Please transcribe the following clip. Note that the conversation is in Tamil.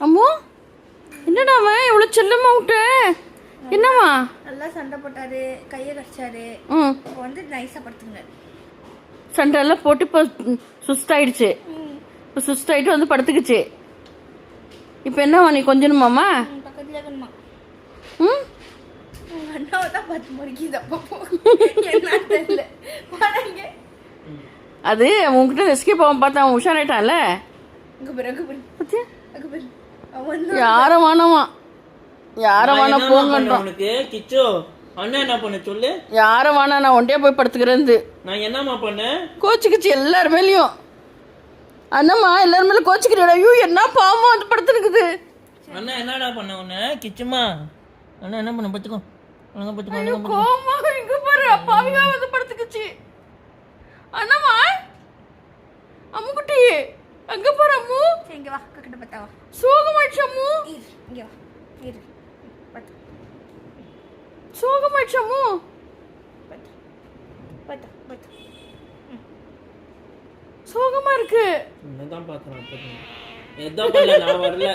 அம்மோ என்னடா அவன் இவ்வளோ செல்லமா விட்ட? என்னவா? நல்லா சண்டை போட்டாரு, கையை கடிச்சாரு. இப்போ வந்து நைஸா படுத்துக்கினாரு. சண்டை எல்லாம் போட்டு இப்போ சுஸ்டாயிடுச்சு. இப்போ சுஸ்டாயிட்டு வந்து படுத்துக்குச்சு. இப்போ என்னவா நீ கொஞ்சணுமாம்மா? பக்கத்துல இருக்கணுமா? ம் உங்க அண்ணாவை தான் பார்த்து முடிக்குது. அப்போ என்ன தெரியல. அது உங்ககிட்ட எஸ்கேப் ஆகும் பார்த்தா அவன் உஷாராயிட்டான்ல. யாரும் வேணாமா, யாரும் வேணா போங்கன்றோம். உனக்கு கிச்சோ அண்ணா என்ன பண்ண சொல்லு. யாரும் வேணா, நான் ஒண்டியா போய் படுத்துக்கிறேன். நான் என்னம்மா பண்ணேன்? கோச்சிக்கிச்சு எல்லார் மேலேயும். அண்ணம்மா எல்லார் மேலும் கோச்சிக்கிறேன். ஐயோ என்ன பாவம் வந்து படுத்துருக்குது. அண்ணா என்னடா பண்ண உன்ன? கிச்சுமா அண்ணா என்ன பண்ண? பத்துக்கோ கோமா இங்க பாரு, அப்பாவியா வந்து படுத்துக்குச்சு. அண்ணம்மா அம்முக்குட்டி அங்க பாரு. அம்மு இங்க வா, கிட்ட பத்தா வா. சோகமாயிடுச்சு அம்மு. இங்க வா, இரு பத்து. சோகமாயிடுச்சு அம்மு. பத்து பத்து பத்து. சோகமா இருக்கு. என்னதான் பாக்குறான்? எதான் பண்ணல, நான் வரல.